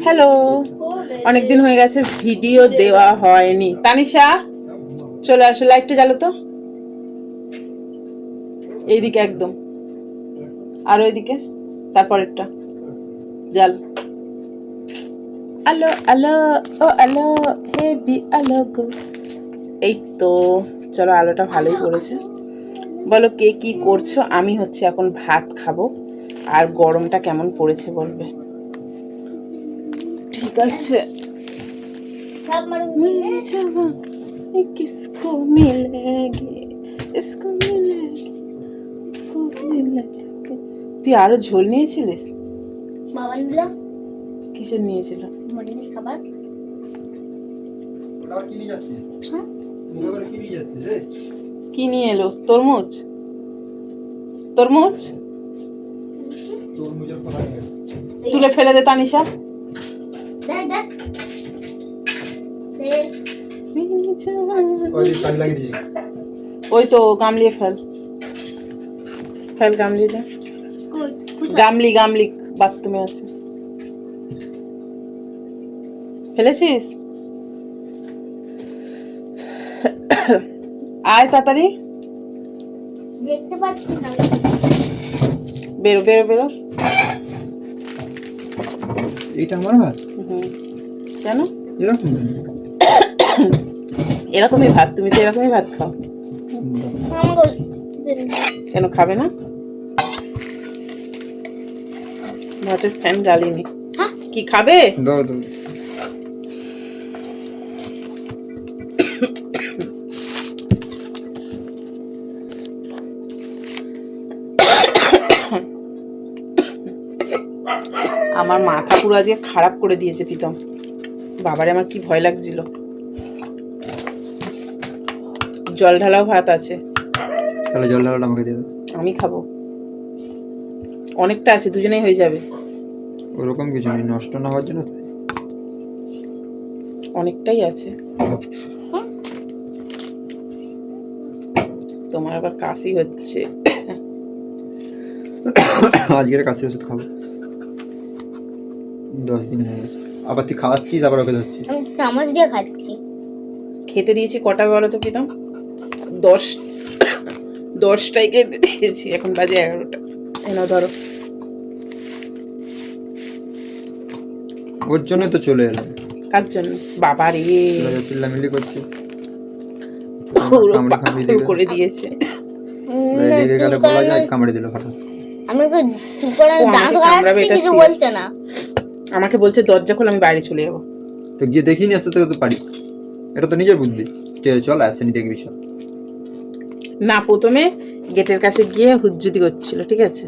Hello, অনেকদিন হয়ে গেছে ভিডিও দেওয়া হয়নি। তানিশা চলে আসো, লাইটটা জ্বালো তো। এইদিকে একদম, আর ওইদিকে তারপরেরটা জ্বাল। আলো আলো ও আলো হেভি আলো গো। এই তো চলো, আলোটা ভালোই পড়েছে। বলো কে কি করছো? আমি হচ্ছে এখন ভাত খাবো। আর গরমটা কেমন পড়েছে বলবে। ঠিক আছে। किसको मिलेगी इसको मिलेगी इसको मिलेगी। তুই আরো ঝোল নিয়েছিলিস? বাবা নিল কিসের নিয়েছিল? মন্দির খাবার। ওটা কি নিয়ে যাচ্ছিস? হ্যাঁ মুখে করে কি নিয়ে যাচ্ছিস রে? কি নিয়ে এলো? তরমুজ? তরমুজ তরমুজের ফল নিয়ে গেছে। তুলে ফেলে দে তানিশা। দেখ দেখ ওই যে কালি লাগিয়ে দিয়েছিস। ওই তো গামলিয়ে ফেল, ফেল গামলিয়ে দে। গামলি গামলি বাথরুমে আছে। ফেলেছিস? আয় তাড়াতাড়ি, দেখতে পাচ্ছি না। বেরো বেরো বেরো। এইটা আমার ভাত? কেন এরকম এরকমই ভাত? তুমি তো এরকমই ভাত খাও। কেন খাবে না? ভাতের ফ্যান জ্বালিনি। কি খাবে? দাও দাও। আমার মাথা পুরো আজকে খারাপ করে দিয়েছে প্রীতম। বাবারে আমার কি ভয় লাগছিল। জল ঢালাও ভাত আছে। তাহলে জল ঢালাটা আমাকে দিয়ে দাও। আমি খাবো, অনেকটা আছে, দুজনেই হয়ে যাবে। ওরকম কিছু নেই, নষ্ট না হওয়ার জন্য। অনেকটাই আছে। তোমার আবার কাশি হচ্ছে। আজকের কাশির ওষুধ খাবো, 10 দিন হয়ে গেছে। আবার তুই খাওয়াচ্ছিস, আবার ওকে ধরছিস। আমি চামচ দিয়ে খাচ্ছি। খেতে দিয়েছি কটা বলো তো প্রীতম? 10টাই খেতে দিয়েছি, এখন বাজে 11টা। এনাও ধরো। ওর জন্য তো চলে এলাম। কার জন্য? বাবা রে, তোরা চিল্লামিল্লি করছিস, পুরো কামড়ে খামড়ে পাগল দিবে। করে দিয়েছে। রেগে গেলে বলা যায়, কামড়ে দিল হঠাৎ। আমি তো চুপ করে ও আমাকে দাঁত কামড়াবে, গলাচ্ছি, এটা কিছু sure। বলছে না। আমাকে বলছে দরজা খোল, আমি বাইরে চলে যাবো। তো গিয়ে দেখিনি নিয়ে আসতে তো পারি। এটা তো নিজের বুদ্ধি। চল আসেনি, দেখবি সব। না, প্রথমে গেটের কাছে গিয়ে হুজ্জুতি করছিল, ঠিক আছে।